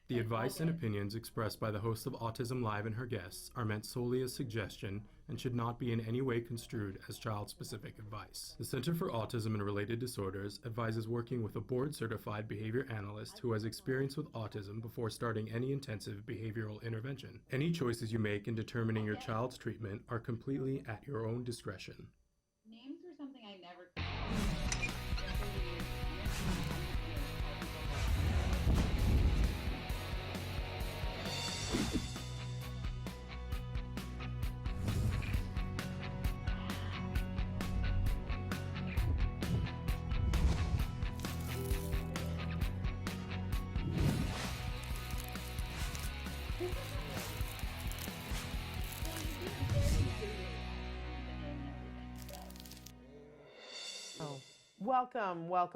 The advice and opinions expressed by the host of Autism Live and her guests are meant solely as suggestion and should not be in any way construed as child-specific advice. The Center for Autism and Related Disorders advises working with a board-certified behavior analyst who has experience with autism before starting any intensive behavioral intervention. Any choices you make in determining your child's treatment are completely at your own discretion. Names were something I never.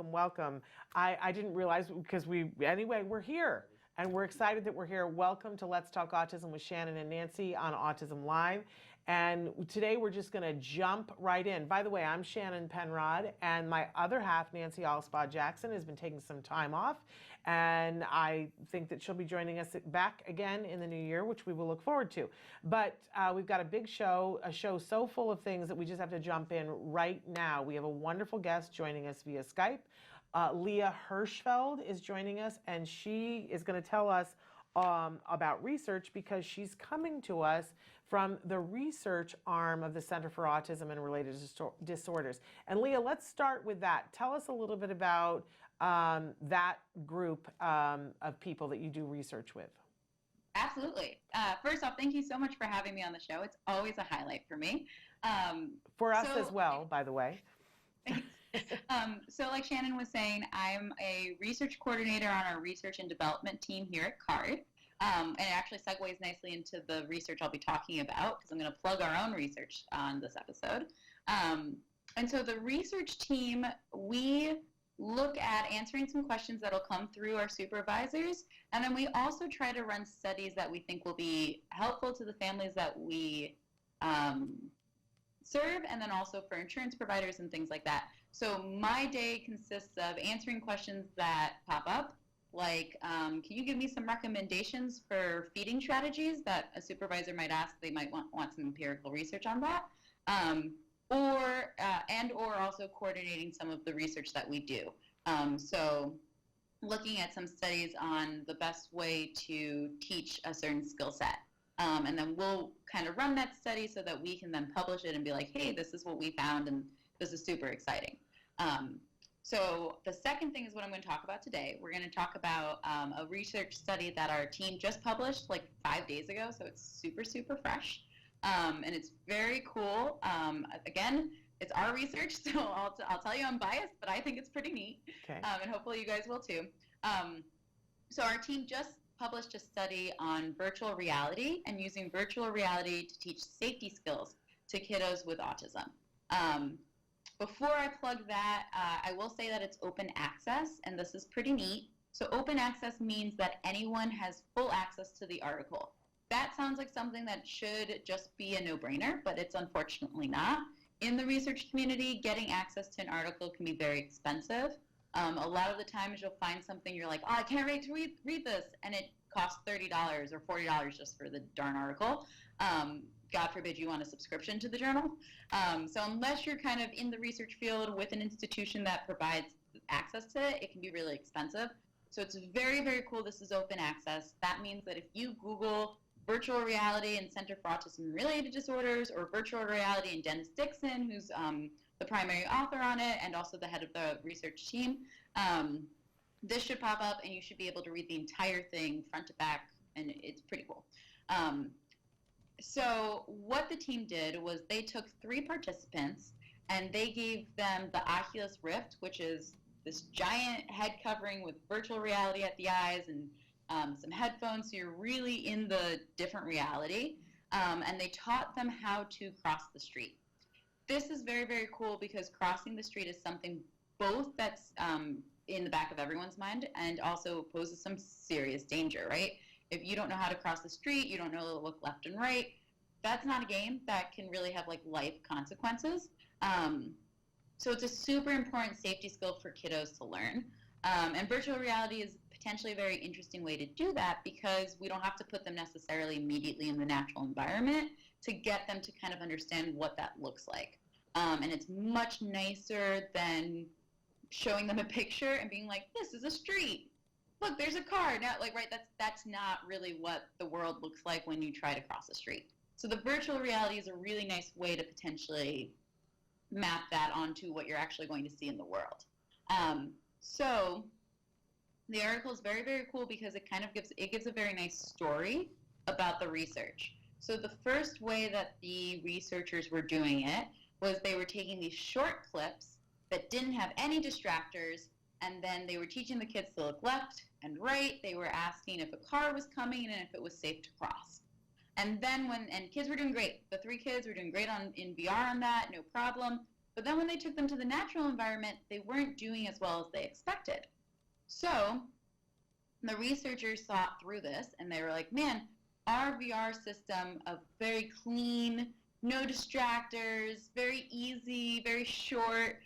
Welcome. I didn't realize because we're here and we're excited that we're here. Welcome to Let's Talk Autism with Shannon and Nancy on Autism Live. And today we're just going to jump right in. By the way, I'm Shannon Penrod, and my other half, Nancy Allspaw Jackson, has been taking some time off. And I think that she'll be joining us back again in the new year, which we will look forward to. But we've got a big show, a show so full of things that we just have to jump in right now. We have a wonderful guest joining us via Skype. Leah Hirschfeld is joining us, and she is going to tell us about research because she's coming to us from the research arm of the Center for Autism and Related Disorders. And Leah, let's start with that. Tell us a little bit about that group of people that you do research with. Absolutely. First off, thank you so much for having me on the show. It's always a highlight for me. For us as well, by the way. So like Shannon was saying, I'm a research coordinator on our research and development team here at CARD. And it actually segues nicely into the research I'll be talking about because I'm going to plug our own research on this episode. And so the research team, we look at answering some questions that'll come through our supervisors. And then we also try to run studies that we think will be helpful to the families that we serve, and then also for insurance providers and things like that. So my day consists of answering questions that pop up, like, can you give me some recommendations for feeding strategies that a supervisor might ask? They might want some empirical research on that, or also coordinating some of the research that we do. So looking at some studies on the best way to teach a certain skill set. And then we'll kind of run that study so that we can then publish it and be like, hey, this is what we found, and this is super exciting. So the second thing is what I'm going to talk about today. We're going to talk about a research study that our team just published like 5 days ago, so it's super, super fresh. And it's very cool. Again, it's our research, so I'll tell you I'm biased, but I think it's pretty neat. Okay. And hopefully you guys will too. So our team just published a study on virtual reality and using virtual reality to teach safety skills to kiddos with autism. Before I plug that, I will say that it's open access, and this is pretty neat. So open access means that anyone has full access to the article. That sounds like something that should just be a no-brainer, but it's unfortunately not. In the research community, getting access to an article can be very expensive. A lot of the times you'll find something you're like, oh, I can't wait to read this, and it costs $30 or $40 just for the darn article. God forbid you want a subscription to the journal. So unless you're kind of in the research field with an institution that provides access to it, it can be really expensive. So it's very, very cool this is open access. That means that if you Google virtual reality and Center for Autism-Related Disorders, or virtual reality and Dennis Dixon, who's the primary author on it and also the head of the research team, this should pop up and you should be able to read the entire thing front to back, and it's pretty cool. So what the team did was they took 3 participants and they gave them the Oculus Rift, which is this giant head covering with virtual reality at the eyes and some headphones, so you're really in the different reality. And they taught them how to cross the street. This is very, very cool because crossing the street is something both that's in the back of everyone's mind and also poses some serious danger, right? If you don't know how to cross the street, you don't know to look left and right, that's not a game. That can really have like life consequences. So it's a super important safety skill for kiddos to learn. And virtual reality is potentially a very interesting way to do that because we don't have to put them necessarily immediately in the natural environment to get them to kind of understand what that looks like. And it's much nicer than showing them a picture and being like, this is a street. Look, there's a car. Now, like, right, that's not really what the world looks like when you try to cross a street. So the virtual reality is a really nice way to potentially map that onto what you're actually going to see in the world. So the article is very, very cool because it kind of gives a very nice story about the research. So the first way that the researchers were doing it was they were taking these short clips that didn't have any distractors, and then they were teaching the kids to look left and right. They were asking if a car was coming and if it was safe to cross. And then kids were doing great. The 3 kids were doing great in VR on that, no problem. But then when they took them to the natural environment, they weren't doing as well as they expected. So the researchers thought through this, and they were like, man, our VR system of very clean, no distractors, very easy, very short,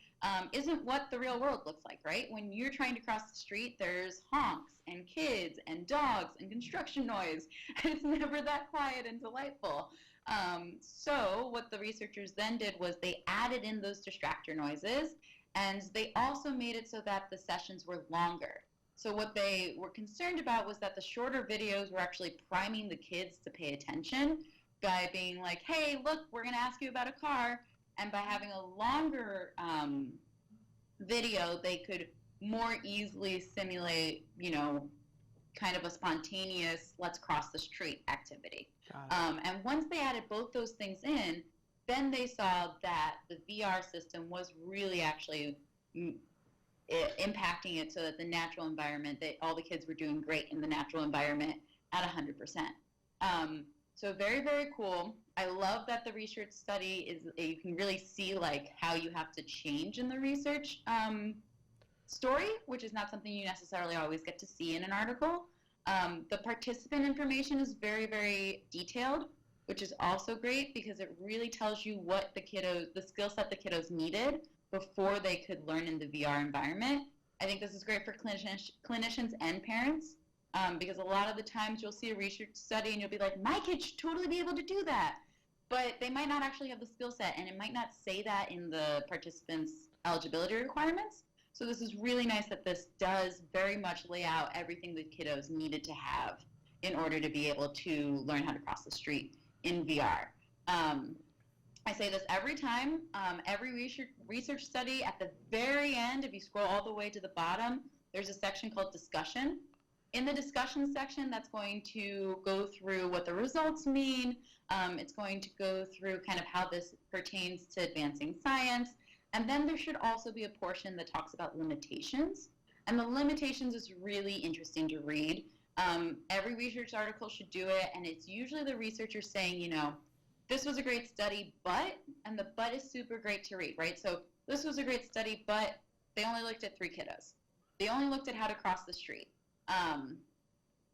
isn't what the real world looks like, right? When you're trying to cross the street, there's honks and kids and dogs and construction noise, and it's never that quiet and delightful. So what the researchers then did was they added in those distractor noises, and they also made it so that the sessions were longer. So what they were concerned about was that the shorter videos were actually priming the kids to pay attention by being like, hey, look, we're going to ask you about a car. And by having a longer video, they could more easily simulate, kind of a spontaneous let's cross the street activity. And once they added both those things in, then they saw that the VR system was really actually impacting it so that the natural environment, all the kids were doing great in the natural environment at 100%. So very, very cool. I love that the research study you can really see like how you have to change in the research story, which is not something you necessarily always get to see in an article. The participant information is very, very detailed, which is also great because it really tells you what the skill set the kiddos needed before they could learn in the VR environment. I think this is great for clinicians and parents. Because a lot of the times you'll see a research study and you'll be like, my kid should totally be able to do that. But they might not actually have the skill set, and it might not say that in the participants' eligibility requirements. So this is really nice that this does very much lay out everything the kiddos needed to have in order to be able to learn how to cross the street in VR. I say this every time. Every research study, at the very end, if you scroll all the way to the bottom, there's a section called discussion. In the discussion section, that's going to go through what the results mean. It's going to go through kind of how this pertains to advancing science. And then there should also be a portion that talks about limitations. And the limitations is really interesting to read. Every research article should do it, and it's usually the researcher saying, this was a great study, but, and the but is super great to read, right? So this was a great study, but they only looked at 3 kiddos. They only looked at how to cross the street.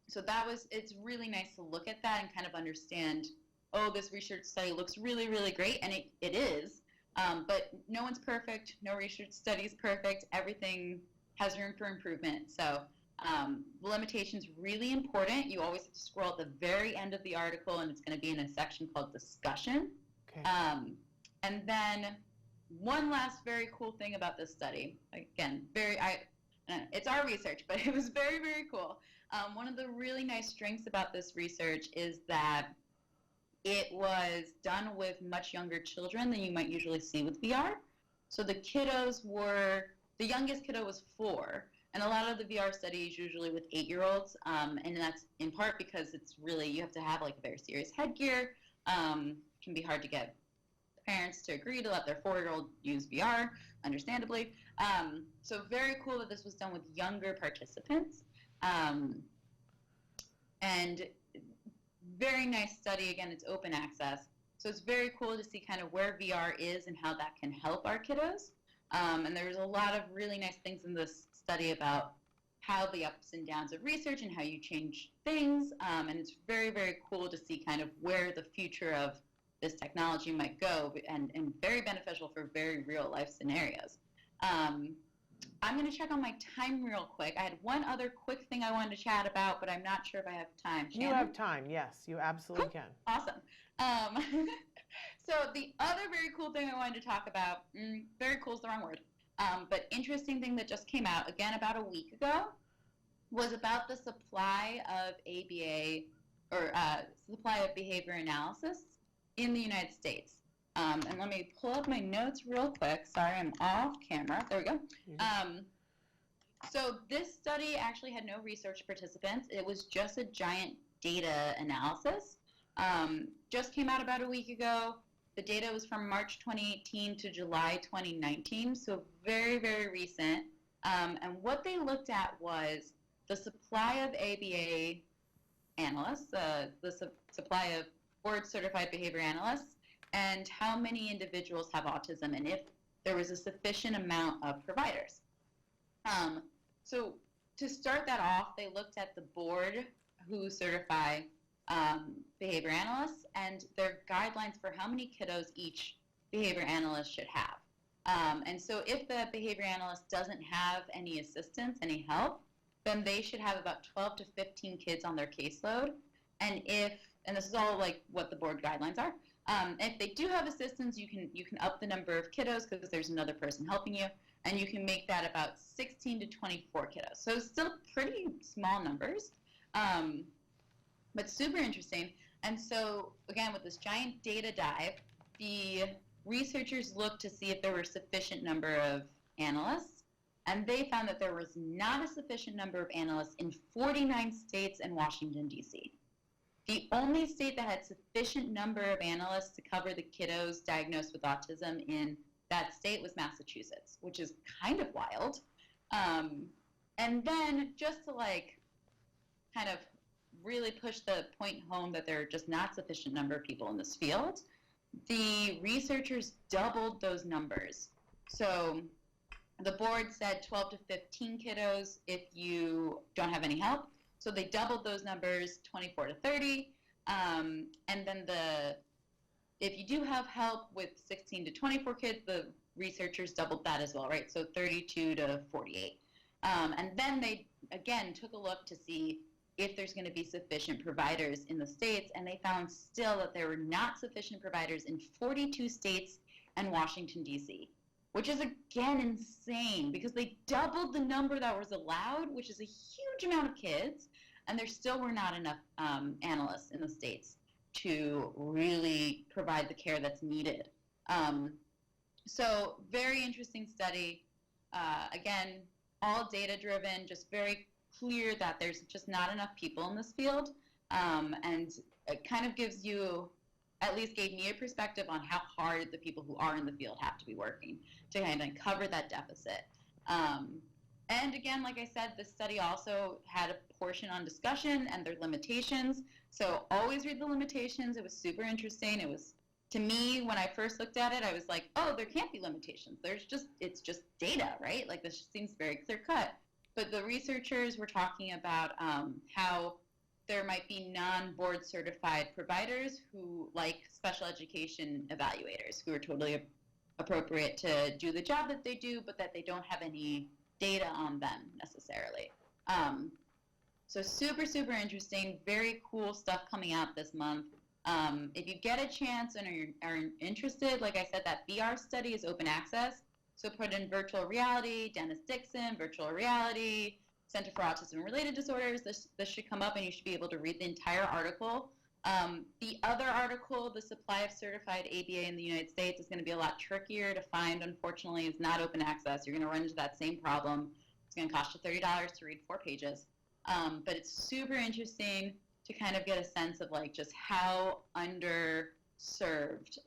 So it's really nice to look at that and kind of understand, oh, this research study looks really, really great, and it is, but no one's perfect, no research study is perfect, everything has room for improvement. So the limitation's really important. You always have to scroll at the very end of the article, and it's going to be in a section called discussion. Okay. And then one last very cool thing about this study, again, it's our research, but it was very, very cool. One of the really nice strengths about this research is that it was done with much younger children than you might usually see with VR. So the youngest kiddo was 4, and a lot of the VR studies usually with 8-year-olds, and that's in part because it's really, you have to have like a very serious headgear. It can be hard to get parents to agree to let their 4-year-old use VR, understandably. So very cool that this was done with younger participants. And very nice study. Again, it's open access. So it's very cool to see kind of where VR is and how that can help our kiddos. And there's a lot of really nice things in this study about how the ups and downs of research and how you change things. And it's very, very cool to see kind of where the future of this technology might go, and very beneficial for very real life scenarios. I'm going to check on my time real quick. I had one other quick thing I wanted to chat about, but I'm not sure if I have time. Shannon? You have time, yes, you absolutely can. Awesome. So the other very cool thing I wanted to talk about, very cool is the wrong word, but interesting thing that just came out, again, about a week ago, was about the supply of ABA, or supply of behavior analysis in the United States. And let me pull up my notes real quick. Sorry, I'm off camera. There we go. So this study actually had no research participants. It was just a giant data analysis. Just came out about a week ago. The data was from March 2018 to July 2019, so very, very recent. And what they looked at was the supply of ABA analysts, the supply of board-certified behavior analysts, and how many individuals have autism, and if there was a sufficient amount of providers. So to start that off, they looked at the board who certify behavior analysts and their guidelines for how many kiddos each behavior analyst should have. And so if the behavior analyst doesn't have any assistance, any help, then they should have about 12 to 15 kids on their caseload. And this is all like what the board guidelines are. If they do have assistance, you can up the number of kiddos because there's another person helping you, and you can make that about 16 to 24 kiddos. So still pretty small numbers, but super interesting. And so again, with this giant data dive, the researchers looked to see if there were sufficient number of analysts, and they found that there was not a sufficient number of analysts in 49 states and Washington, D.C. The only state that had sufficient number of analysts to cover the kiddos diagnosed with autism in that state was Massachusetts, which is kind of wild. And then just to kind of really push the point home that there are just not sufficient number of people in this field, the researchers doubled those numbers. So the board said 12 to 15 kiddos if you don't have any help. So they doubled those numbers, 24 to 30. And then if you do have help with 16 to 24 kids, the researchers doubled that as well, right? So 32 to 48. And then they, again, took a look to see if there's going to be sufficient providers in the states, and they found still that there were not sufficient providers in 42 states and Washington, D.C., which is, again, insane because they doubled the number that was allowed, which is a huge amount of kids, and there still were not enough analysts in the states to really provide the care that's needed. So very interesting study. Again, all data-driven, just very clear that there's just not enough people in this field, and it kind of gives you, at least gave me a perspective on how hard the people who are in the field have to be working to kind of cover that deficit. And again, like I said, this study also had a portion on discussion and their limitations. So always read the limitations. It was super interesting. It was, to me, when I first looked at it, I was like, oh, there can't be limitations. It's just data, right? Like this seems very clear cut. But the researchers were talking about how there might be non-board certified providers who, like special education evaluators, who are totally appropriate to do the job that they do, but that they don't have any data on them necessarily. So super, super interesting, very cool stuff coming out this month. If you get a chance and are interested, like I said, that VR study is open access. So put in virtual reality, Dennis Dixon, virtual reality, Center for Autism-Related Disorders. This should come up and you should be able to read the entire article. The other article, the supply of certified ABA in the United States, is going to be a lot trickier to find, unfortunately. It's not open access. You're going to run into that same problem. It's going to cost you $30 to read 4 pages. But it's super interesting to kind of get a sense of just how underserved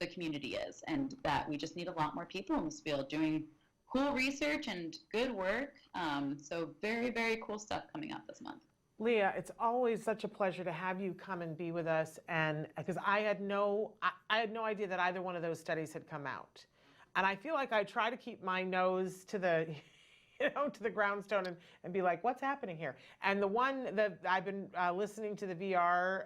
the community is, and that we just need a lot more people in this field doing cool research and good work. So very, very cool stuff coming up this month. Leah, it's always such a pleasure to have you come and be with us, and because I had no idea that either one of those studies had come out, and I feel like I try to keep my nose to the to the groundstone and be like, what's happening here? And the one that I've been listening to the VR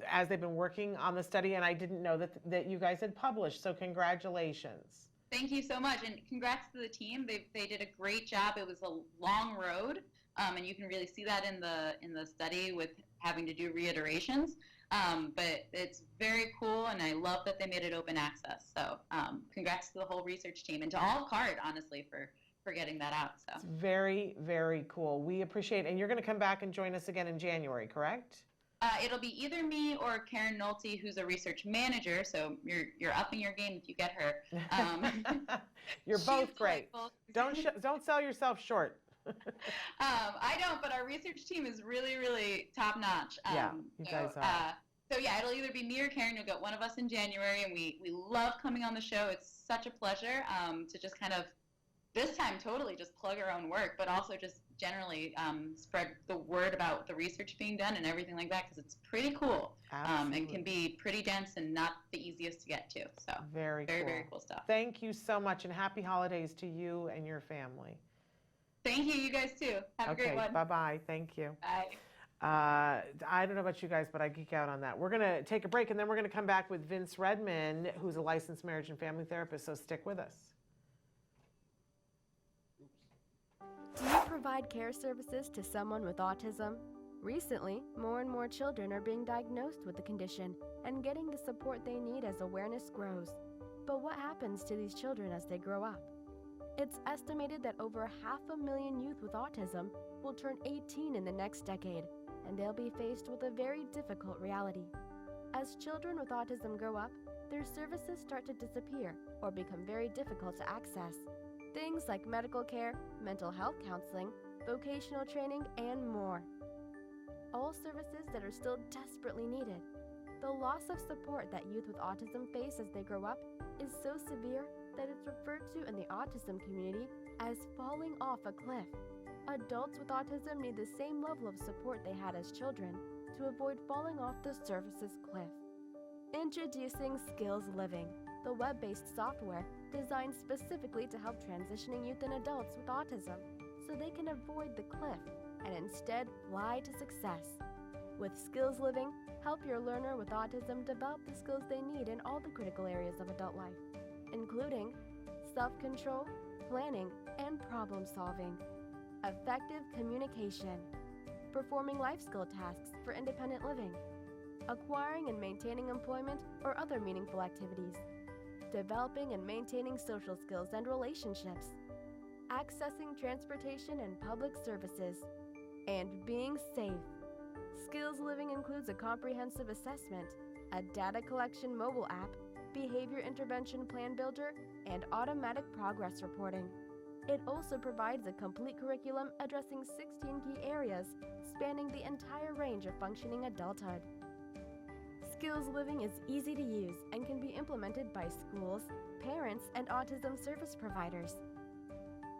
as they've been working on the study, and I didn't know that you guys had published. So congratulations. Thank you so much, and congrats to the team. They did a great job. It was a long road, and you can really see that in the study with having to do reiterations. But it's very cool, and I love that they made it open access. So congrats to the whole research team and to all of CARD, honestly, for getting that out. So it's very, very cool. We appreciate it. And you're going to come back and join us again in January, correct? It'll be either me or Karen Nolte, who's a research manager. So you're upping your game if you get her. You're both great. Don't sell yourself short. I don't, but our research team is really, really top notch. Yeah, you guys are. So yeah, it'll either be me or Karen. You'll get one of us in January, and we love coming on the show. It's such a pleasure to just kind of this time totally just plug our own work, but also just generally spread the word about the research being done and everything like that, because it's pretty cool. And can be pretty dense and not the easiest to get to. So very, very cool stuff. Thank you so much, and happy holidays to you and your family. Thank you. You guys too. Have a great one. Bye-bye. Thank you. Bye. I don't know about you guys, but I geek out on that. We're going to take a break, and then we're going to come back with Vince Redmond, who's a licensed marriage and family therapist, so stick with us. Do you provide care services to someone with autism? Recently, more and more children are being diagnosed with the condition and getting the support they need as awareness grows. But what happens to these children as they grow up? It's estimated that over 500,000 youth with autism will turn 18 in the next decade, and they'll be faced with a very difficult reality. As children with autism grow up, their services start to disappear or become very difficult to access. Things like medical care, mental health counseling, vocational training, and more. All services that are still desperately needed. The loss of support that youth with autism face as they grow up is so severe that it's referred to in the autism community as falling off a cliff. Adults with autism need the same level of support they had as children to avoid falling off the services cliff. Introducing Skills Living, the web-based software designed specifically to help transitioning youth and adults with autism so they can avoid the cliff and instead fly to success. With Skills Living, help your learner with autism develop the skills they need in all the critical areas of adult life, including self-control, planning, and problem-solving, effective communication, performing life skill tasks for independent living, acquiring and maintaining employment or other meaningful activities, developing and maintaining social skills and relationships, accessing transportation and public services, and being safe. Skills Living includes a comprehensive assessment, a data collection mobile app, behavior intervention plan builder, and automatic progress reporting. It also provides a complete curriculum addressing 16 key areas spanning the entire range of functioning adulthood. Skills Living is easy to use and can be implemented by schools, parents, and autism service providers.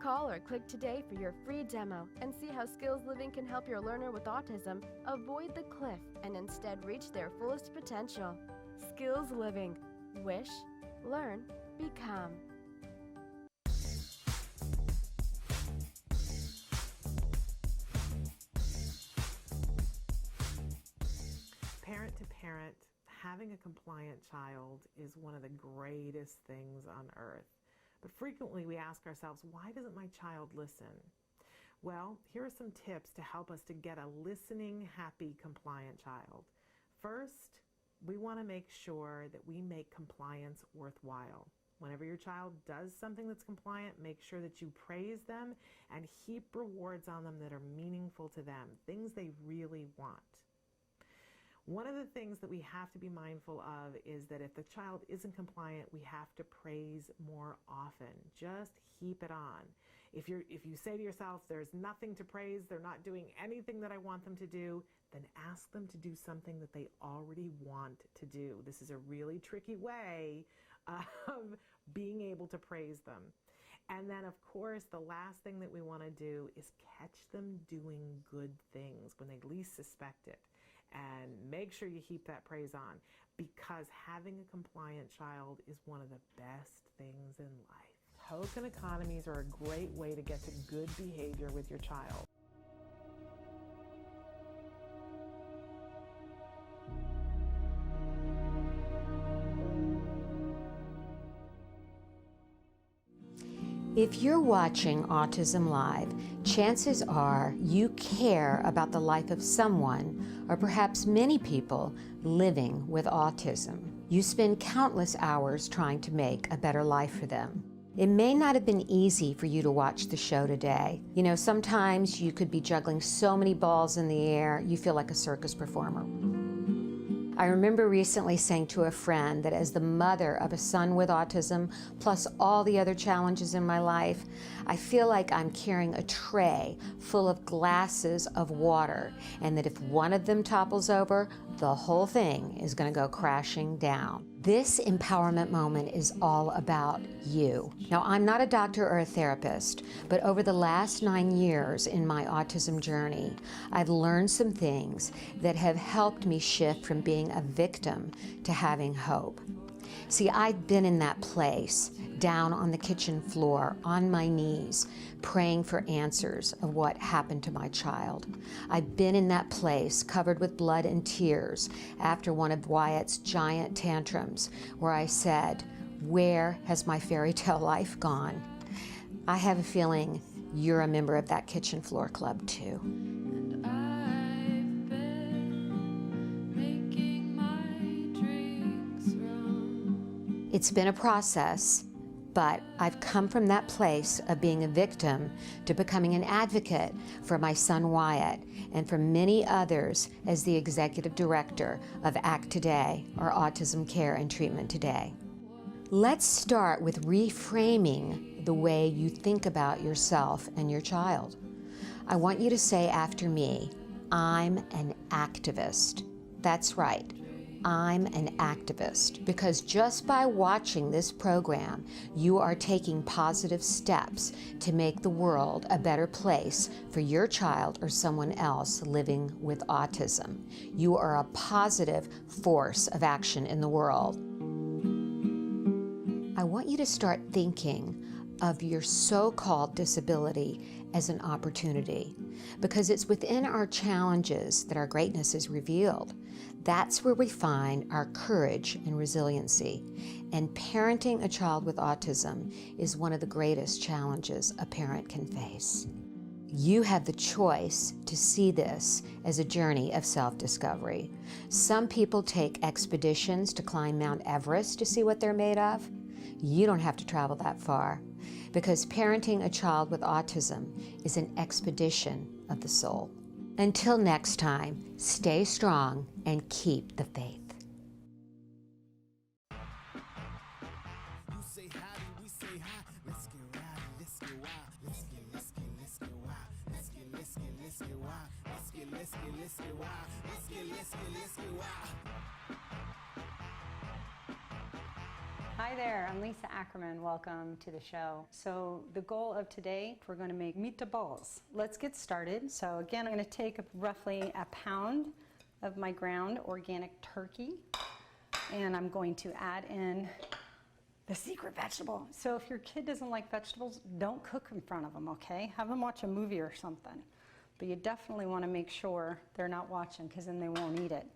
Call or click today for your free demo and see how Skills Living can help your learner with autism avoid the cliff and instead reach their fullest potential. Skills Living. Wish, learn, become. Parent to parent, having a compliant child is one of the greatest things on earth. But frequently we ask ourselves, why doesn't my child listen? Well, here are some tips to help us to get a listening, happy, compliant child. First, we want to make sure that we make compliance worthwhile. Whenever your child does something that's compliant, make sure that you praise them and heap rewards on them that are meaningful to them, things they really want. One of the things that we have to be mindful of is that if the child isn't compliant, we have to praise more often. Just heap it on. If you say to yourself, there's nothing to praise, they're not doing anything that I want them to do, then ask them to do something that they already want to do. This is a really tricky way of being able to praise them. And then, of course, the last thing that we want to do is catch them doing good things when they least suspect it. And make sure you heap that praise on, because having a compliant child is one of the best things in life. Token economies are a great way to get to good behavior with your child. If you're watching Autism Live, chances are you care about the life of someone, or perhaps many people, living with autism. You spend countless hours trying to make a better life for them. It may not have been easy for you to watch the show today. You know, sometimes you could be juggling so many balls in the air, you feel like a circus performer. I remember recently saying to a friend that as the mother of a son with autism, plus all the other challenges in my life, I feel like I'm carrying a tray full of glasses of water, and that if one of them topples over, the whole thing is going to go crashing down. This empowerment moment is all about you. Now, I'm not a doctor or a therapist, but over the last 9 years in my autism journey, I've learned some things that have helped me shift from being a victim to having hope. See, I'd been in that place, down on the kitchen floor, on my knees, praying for answers of what happened to my child. I've been in that place, covered with blood and tears, after one of Wyatt's giant tantrums, where I said, "Where has my fairy tale life gone?" I have a feeling you're a member of that kitchen floor club too. It's been a process, but I've come from that place of being a victim to becoming an advocate for my son Wyatt and for many others as the executive director of ACT Today, or Autism Care and Treatment Today. Let's start with reframing the way you think about yourself and your child. I want you to say after me, "I'm an activist." That's right. I'm an activist, because just by watching this program, you are taking positive steps to make the world a better place for your child or someone else living with autism. You are a positive force of action in the world. I want you to start thinking of your so-called disability as an opportunity, because it's within our challenges that our greatness is revealed. That's where we find our courage and resiliency. And parenting a child with autism is one of the greatest challenges a parent can face. You have the choice to see this as a journey of self-discovery. Some people take expeditions to climb Mount Everest to see what they're made of. You don't have to travel that far, because parenting a child with autism is an expedition of the soul. Until next time, stay strong and keep the faith. Hi there, I'm Lisa Ackerman. Welcome to the show. So the goal of today, we're going to make meatballs. Let's get started. So again, I'm going to take roughly a pound of my ground organic turkey, and I'm going to add in the secret vegetable. So if your kid doesn't like vegetables, don't cook in front of them, okay? Have them watch a movie or something. But you definitely want to make sure they're not watching, because then they won't eat it.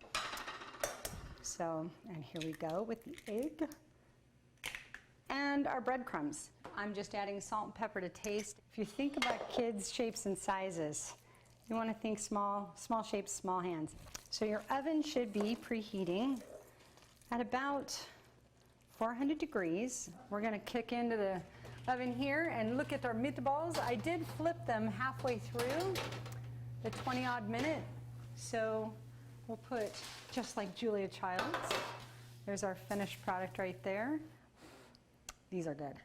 So, and here we go with the egg. And our breadcrumbs. I'm just adding salt and pepper to taste. If you think about kids' shapes and sizes, you want to think small shapes, small hands. So your oven should be preheating at about 400 degrees. We're going to kick into the oven here and look at our meatballs. I did flip them halfway through the 20-odd minute. So we'll put, just like Julia Child's, there's our finished product right there. These are good.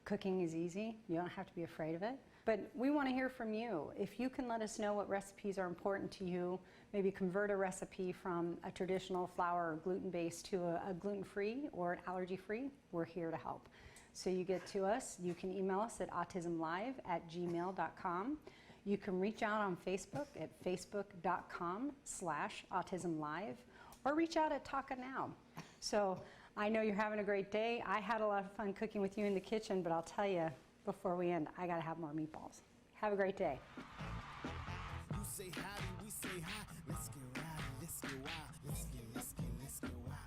Cooking is easy. You don't have to be afraid of it. But we want to hear from you. If you can let us know what recipes are important to you, maybe convert a recipe from a traditional flour or gluten-based to a gluten-free or an allergy-free, we're here to help. So you get to us. You can email us at autismlive@gmail.com. You can reach out on Facebook at facebook.com/autismlive, or reach out at Taka Now. So I know you're having a great day. I had a lot of fun cooking with you in the kitchen, but I'll tell you before we end, I gotta have more meatballs. Have a great day. You say howdy, we say hi. Let's get rowdy, let's get wild. Let's get wild.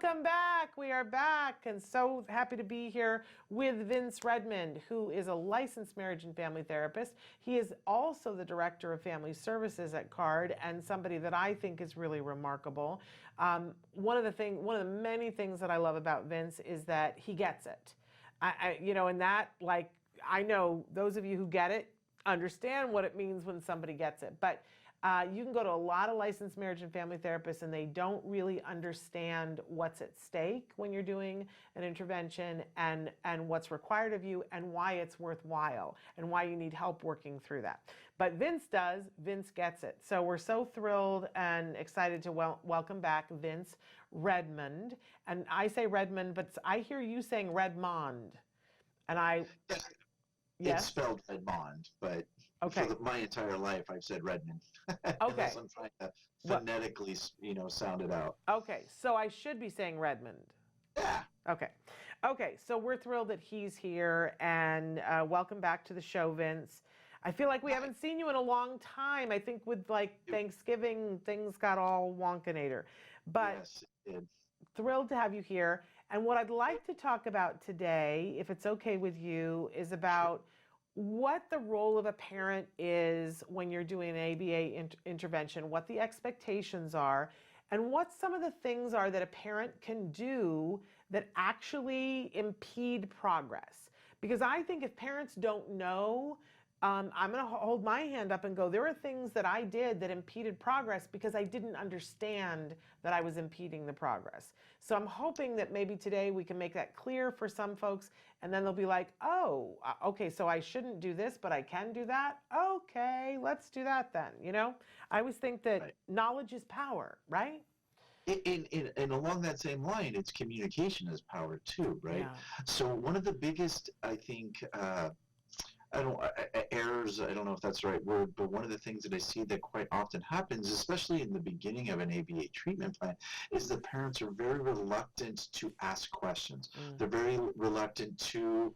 Welcome back. We are back and so happy to be here with Vince Redmond, who is a licensed marriage and family therapist. He is also the director of family services at CARD and somebody that I think is really remarkable. One of the many things that I love about Vince is that he gets it. And that, like, I know those of you who get it understand what it means when somebody gets it. But you can go to a lot of licensed marriage and family therapists and they don't really understand what's at stake when you're doing an intervention and what's required of you and why it's worthwhile and why you need help working through that. But Vince does. Vince gets it. So we're so thrilled and excited to welcome back Vince Redmond. And I say Redmond, but I hear you saying Redmond. And It's spelled Redmond, but okay. for my entire life I've said Redmond. Okay. Unless I'm trying to phonetically, sound it out. Okay, so I should be saying Redmond. Yeah. Okay, so we're thrilled that he's here, and welcome back to the show, Vince. I feel like we haven't seen you in a long time. I think with Thanksgiving, things got all wonkanator. But yes, it did. Thrilled to have you here. And what I'd like to talk about today, if it's okay with you, is about what the role of a parent is when you're doing an ABA intervention, what the expectations are, and what some of the things are that a parent can do that actually impede progress. Because I think if parents don't know, I'm going to hold my hand up and go, there are things that I did that impeded progress because I didn't understand that I was impeding the progress. So I'm hoping that maybe today we can make that clear for some folks, and then they'll be like, oh, okay, so I shouldn't do this, but I can do that? Okay, let's do that then, I always think that knowledge is power, right? And along that same line, it's communication is power too, right? Yeah. So one of the biggest, I think, errors, I don't know if that's the right word, but one of the things that I see that quite often happens, especially in the beginning of an ABA treatment plan, is that parents are very reluctant to ask questions. They're very reluctant to,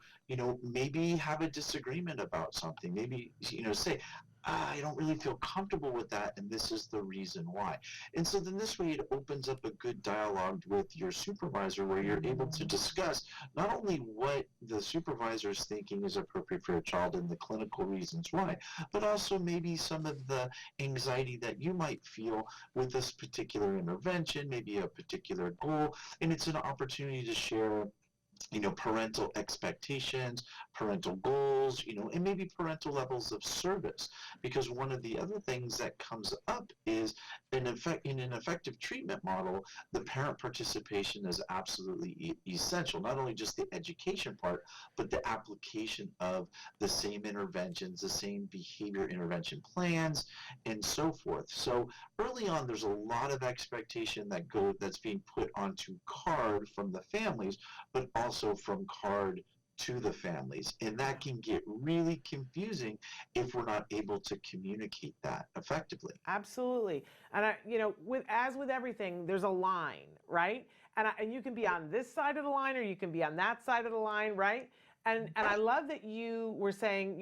maybe have a disagreement about something, maybe, say, I don't really feel comfortable with that, and this is the reason why. And so then this way it opens up a good dialogue with your supervisor where you're able to discuss not only what the supervisor is thinking is appropriate for your child and the clinical reasons why, but also maybe some of the anxiety that you might feel with this particular intervention, maybe a particular goal, and it's an opportunity to share parental expectations, parental goals, and maybe parental levels of service. Because one of the other things that comes up is, in an effective treatment model, the parent participation is absolutely essential. Not only just the education part, but the application of the same interventions, the same behavior intervention plans, and so forth. So early on, there's a lot of expectation that's being put onto CARD from the families, but also from CARD to the families, and that can get really confusing if we're not able to communicate that effectively. Absolutely. And as with everything, there's a line, right? And you can be on this side of the line or you can be on that side of the line, right? And I love that you were saying,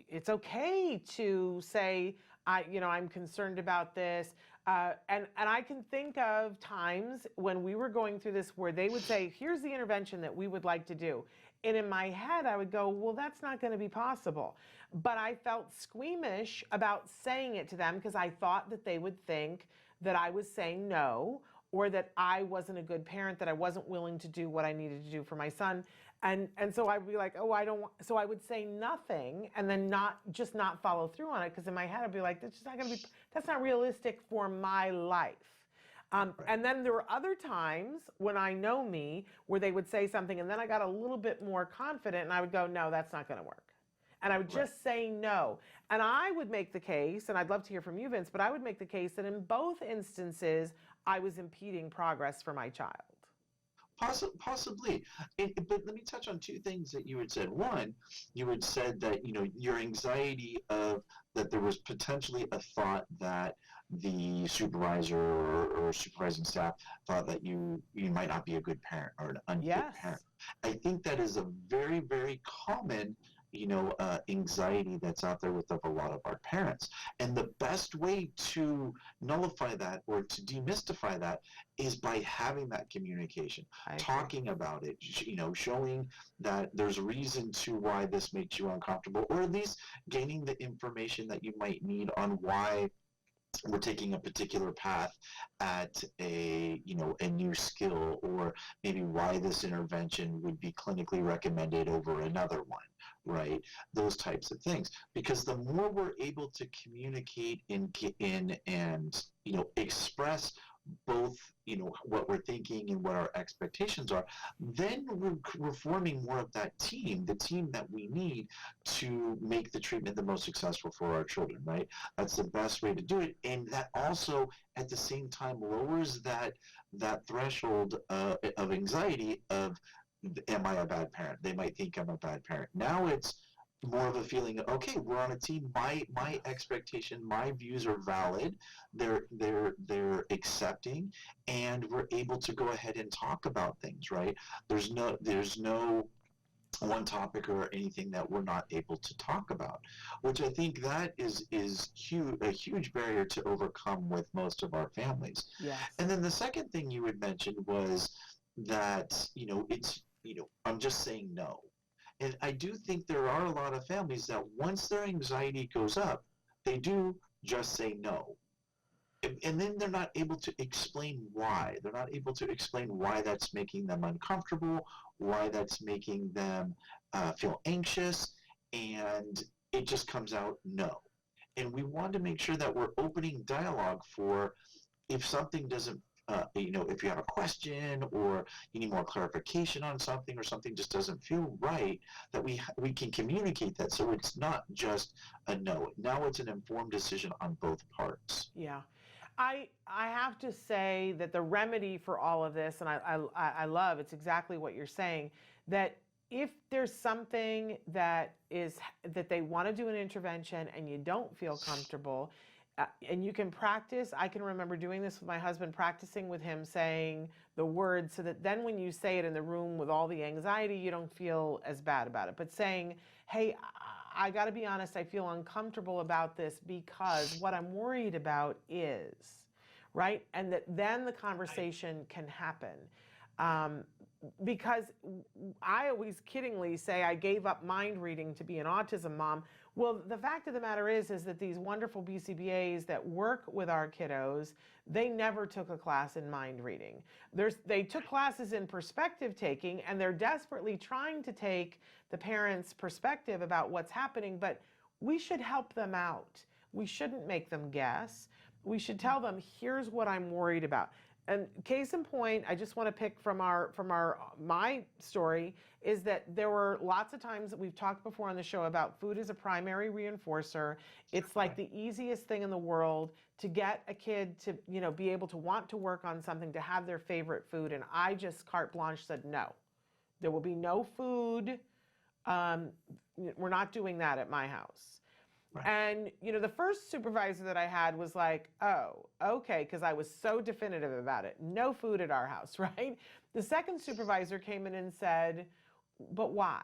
it's okay to say, I'm concerned about this. And I can think of times when we were going through this where they would say, here's the intervention that we would like to do. And in my head, I would go, well, that's not going to be possible. But I felt squeamish about saying it to them because I thought that they would think that I was saying no, or that I wasn't a good parent, that I wasn't willing to do what I needed to do for my son. And so I'd be like, oh, I don't want, so I would say nothing and then not follow through on it, because in my head I'd be like, that's not realistic for my life. And then there were other times when I know me where they would say something and then I got a little bit more confident and I would go, no, that's not going to work. And I would just say no. And I would make the case, and I'd love to hear from you, Vince, but I would make the case that in both instances, I was impeding progress for my child. Possibly. But let me touch on two things that you had said. One, you had said that, your anxiety of that there was potentially a thought that the supervisor or supervising staff thought that you might not be a good parent or an unfit parent. I think that is a very, very common anxiety that's out there with a lot of our parents. And the best way to nullify that or to demystify that is by having that communication, talking about it, showing that there's reason to why this makes you uncomfortable, or at least gaining the information that you might need on why we're taking a particular path at a new skill, or maybe why this intervention would be clinically recommended over another one, right? Those types of things. Because the more we're able to communicate and express both what we're thinking and what our expectations are, then we're forming more of that team, the team that we need to make the treatment the most successful for our children, right? That's the best way to do it. And that also at the same time lowers that threshold of anxiety of, am I a bad parent? They might think I'm a bad parent. Now it's more of a feeling of, okay, we're on a team. My expectation, my views are valid. They're accepting, and we're able to go ahead and talk about things, right? There's no one topic or anything that we're not able to talk about, which I think that is a huge barrier to overcome with most of our families. Yes. And then the second thing you had mentioned was that I'm just saying no. And I do think there are a lot of families that once their anxiety goes up, they do just say no. And then they're not able to explain why. They're not able to explain why that's making them uncomfortable, why that's making them feel anxious, and it just comes out no. And we want to make sure that we're opening dialogue for, if something doesn't if you have a question or you need more clarification on something, or something just doesn't feel right, that we can communicate that, so it's not just a no. Now it's an informed decision on both parts. Yeah. I have to say that the remedy for all of this, and I love, it's exactly what you're saying, that if there's something that they want to do an intervention and you don't feel comfortable, and you can practice. I can remember doing this with my husband, practicing with him saying the words, so that then when you say it in the room with all the anxiety, you don't feel as bad about it. But saying, hey, I got to be honest, I feel uncomfortable about this because what I'm worried about is, right? And that then the conversation can happen. Because I always kiddingly say I gave up mind reading to be an autism mom. Well, the fact of the matter is that these wonderful BCBAs that work with our kiddos, they never took a class in mind reading. They took classes in perspective taking, and they're desperately trying to take the parents' perspective about what's happening, but we should help them out. We shouldn't make them guess. We should tell them, here's what I'm worried about. And case in point, I just want to pick from my story, is that there were lots of times that we've talked before on the show about food as a primary reinforcer. It's like the easiest thing in the world to get a kid to, be able to want to work on something, to have their favorite food. And I just carte blanche said, no, there will be no food. We're not doing that at my house. Right. And, the first supervisor that I had was like, oh, okay, because I was so definitive about it. No food at our house, right? The second supervisor came in and said, but why?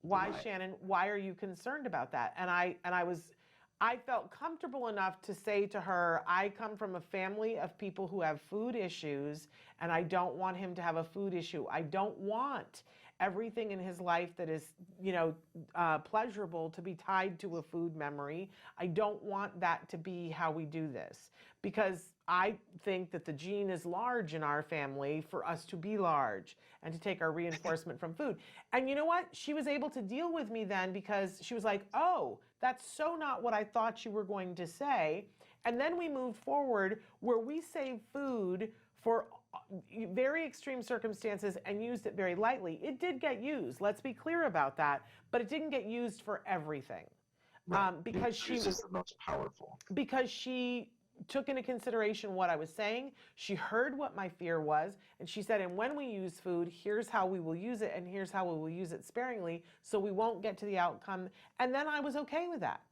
Why, Shannon? Why are you concerned about that? And I felt comfortable enough to say to her, I come from a family of people who have food issues, and I don't want him to have a food issue. I don't want everything in his life that is, pleasurable to be tied to a food memory. I don't want that to be how we do this, because I think that the gene is large in our family for us to be large and to take our reinforcement from food. And you know what? She was able to deal with me then, because she was like, oh, that's so not what I thought you were going to say. And then we moved forward where we save food for very extreme circumstances and used it very lightly. It did get used, let's be clear about that, but it didn't get used for everything. Right. Because she is the most powerful. Because she took into consideration what I was saying, she heard what my fear was, and she said, and when we use food, here's how we will use it, and here's how we will use it sparingly, so we won't get to the outcome. And then I was okay with that.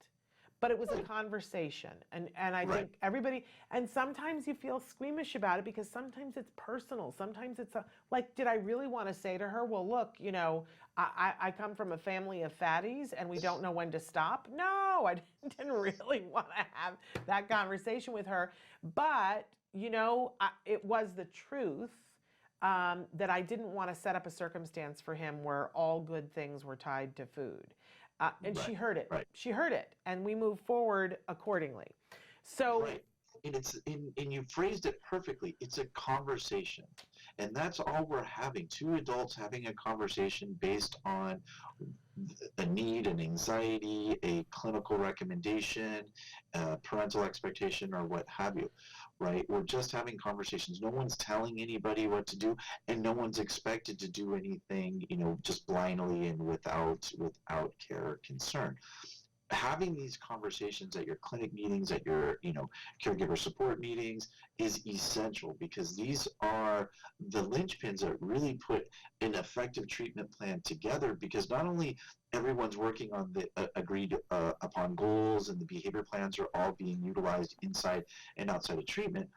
but it was a conversation. And I think everybody, and sometimes you feel squeamish about it because sometimes it's personal. Sometimes it's like, did I really want to say to her, well, look, you know, I come from a family of fatties and we don't know when to stop. No, I didn't really want to have that conversation with her. But, you know, it was the truth that I didn't want to set up a circumstance for him where all good things were tied to food. And she heard it. She heard it, and we moved forward accordingly. So, and you phrased it perfectly. It's a conversation, and that's all we're having. Two adults having a conversation based on a need, an anxiety, a clinical recommendation, parental expectation, or what have you. Right? We're just having conversations. No one's telling anybody what to do, and no one's expected to do anything, you know, just blindly and without care or concern. Having these conversations at your clinic meetings, at your, you know, caregiver support meetings is essential, because these are the linchpins that really put an effective treatment plan together, because not only everyone's working on the agreed upon goals and the behavior plans are all being utilized inside and outside of treatment,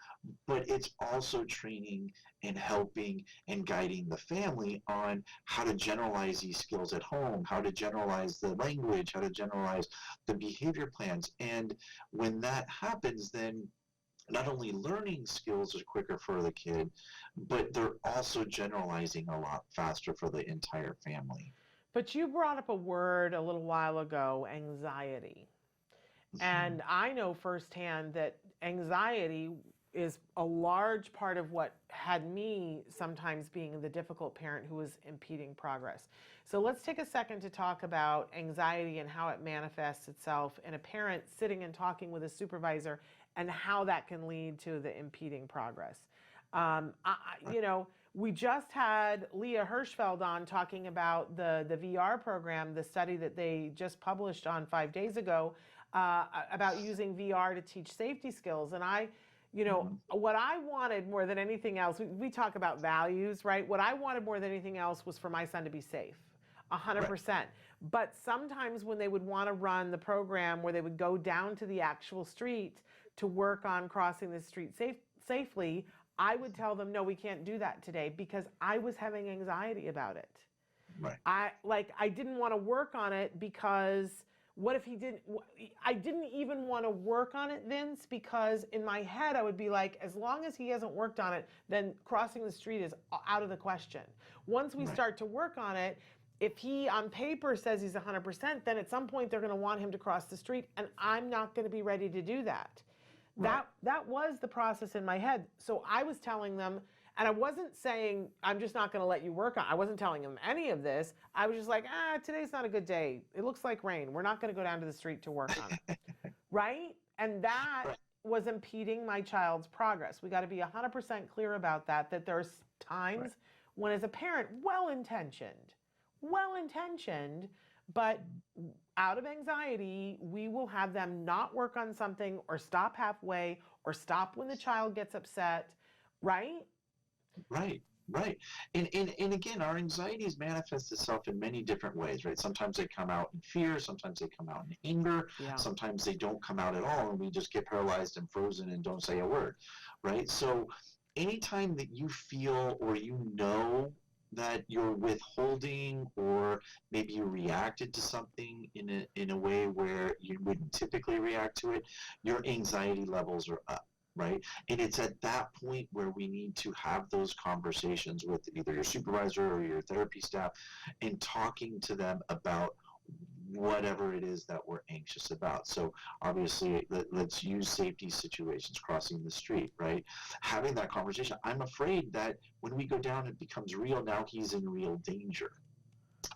but it's also training and helping and guiding the family on how to generalize these skills at home, how to generalize the language, how to generalize the behavior plans. And when that happens, then not only learning skills are quicker for the kid, but they're also generalizing a lot faster for the entire family. But you brought up a word a little while ago, anxiety. And I know firsthand that anxiety is a large part of what had me sometimes being the difficult parent who was impeding progress. So let's take a second to talk about anxiety and how it manifests itself in a parent sitting and talking with a supervisor and how that can lead to the impeding progress. You know, we just had Leah Hirschfeld on talking about the VR program, the study that they just published on 5 days ago about using VR to teach safety skills. And you know, what I wanted more than anything else, we talk about values, right? What I wanted more than anything else was for my son to be safe, 100%. But sometimes when they would want to run the program where they would go down to the actual street to work on crossing the street safely, I would tell them, no, we can't do that today, because I was having anxiety about it. I didn't want to work on it because what if he didn't? I didn't even want to work on it, Vince, because in my head I would be like, as long as he hasn't worked on it, then crossing the street is out of the question. Once we start to work on it, if he on paper says he's 100%, then at some point they're going to want him to cross the street, and I'm not going to be ready to do that. That was the process in my head. So I was telling them, and I wasn't saying, I'm just not going to let you work on it. I wasn't telling them any of this. I was just like, today's not a good day. It looks like rain. We're not going to go down to the street to work on it. Right? And that was impeding my child's progress. We got to be 100% clear about that there's times when, as a parent, well-intentioned, but out of anxiety, we will have them not work on something or stop halfway or stop when the child gets upset, right? Right. And again, our anxieties manifest itself in many different ways, right? Sometimes they come out in fear, sometimes they come out in anger, sometimes they don't come out at all, and we just get paralyzed and frozen and don't say a word, right? So anytime that you feel or you know that you're withholding, or maybe you reacted to something in a way where you wouldn't typically react to it, your anxiety levels are up. Right? And it's at that point where we need to have those conversations with either your supervisor or your therapy staff, and talking to them about whatever it is that we're anxious about. So obviously, let's use safety situations, crossing the street, right? Having that conversation. I'm afraid that when we go down, it becomes real. Now he's in real danger.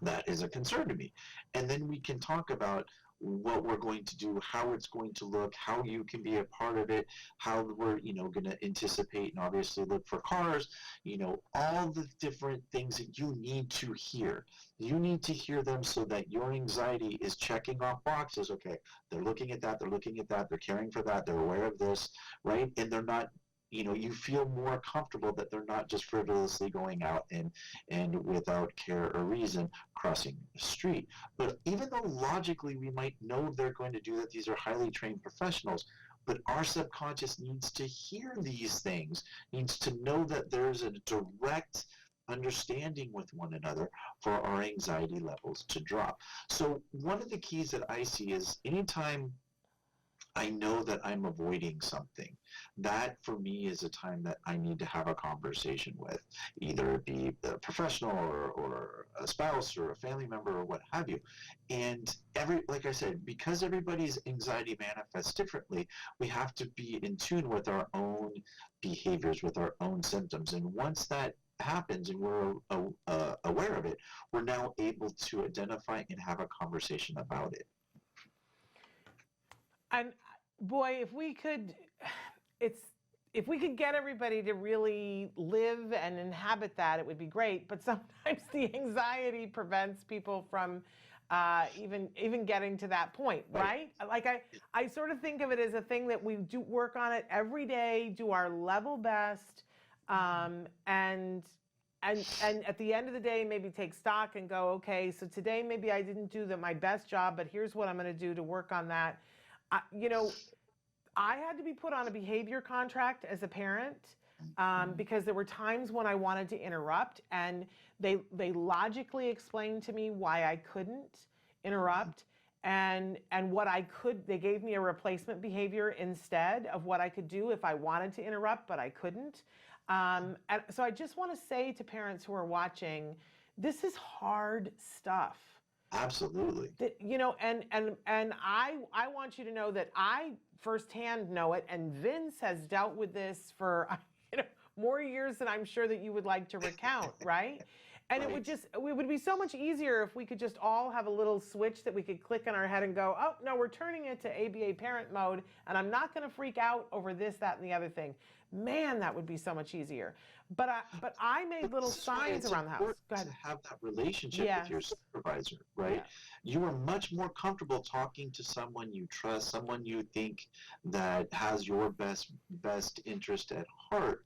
That is a concern to me. And then we can talk about what we're going to do, how it's going to look, how you can be a part of it, how we're, going to anticipate and obviously look for cars, all the different things that you need to hear. You need to hear them so that your anxiety is checking off boxes. Okay, they're looking at that, they're caring for that, they're aware of this, right? And they're not you feel more comfortable that they're not just frivolously going out and without care or reason crossing the street. But even though logically we might know they're going to do that, these are highly trained professionals, but our subconscious needs to hear these things, needs to know that there's a direct understanding with one another for our anxiety levels to drop. So one of the keys that I see is anytime I know that I'm avoiding something, that for me is a time that I need to have a conversation with, either it be a professional or a spouse or a family member or what have you. And like I said, because everybody's anxiety manifests differently, we have to be in tune with our own behaviors, with our own symptoms. And once that happens and we're aware of it, we're now able to identify and have a conversation about it. And boy, if we could get everybody to really live and inhabit that, it would be great. But sometimes the anxiety prevents people from even getting to that point, right? Like I sort of think of it as a thing that we do work on it every day, do our level best, and at the end of the day, maybe take stock and go, okay, so today maybe I didn't do my best job, but here's what I'm going to do to work on that. I had to be put on a behavior contract as a parent because there were times when I wanted to interrupt, and they logically explained to me why I couldn't interrupt and what I could. They gave me a replacement behavior instead of what I could do if I wanted to interrupt, but I couldn't. And so I just want to say to parents who are watching, this is hard stuff. Absolutely. And I want you to know that I firsthand know it, and Vince has dealt with this for more years than I'm sure that you would like to recount, right? And Right. it would be so much easier if we could just all have a little switch that we could click in our head and go, oh no, we're turning it to ABA parent mode, and I'm not going to freak out over this, that, and the other thing. Man, that would be so much easier. But I made little signs around the house. Go ahead. To have that relationship with your supervisor, right? Yeah. You are much more comfortable talking to someone you trust, someone you think that has your best interest at heart.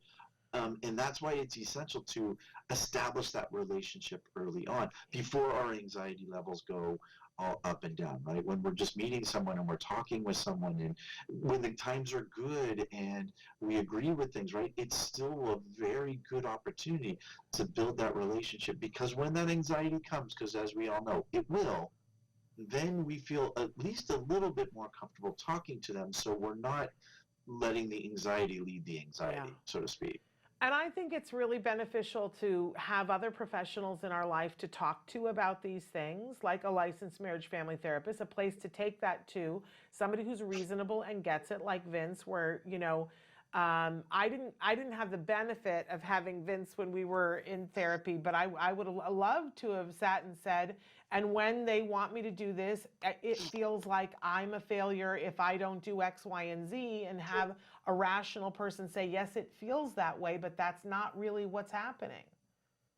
And that's why it's essential to establish that relationship early on before our anxiety levels go all up and down, right? When we're just meeting someone and we're talking with someone, and when the times are good and we agree with things, right? It's still a very good opportunity to build that relationship, because when that anxiety comes, because as we all know, it will, then we feel at least a little bit more comfortable talking to them, so we're not letting the anxiety lead the anxiety, so to speak. And I think it's really beneficial to have other professionals in our life to talk to about these things, like a licensed marriage family therapist, a place to take that to, somebody who's reasonable and gets it, like Vince, where, I didn't have the benefit of having Vince when we were in therapy, but I would have loved to have sat and said, and when they want me to do this, it feels like I'm a failure if I don't do X, Y, and Z, and have a rational person say, yes, it feels that way, but that's not really what's happening.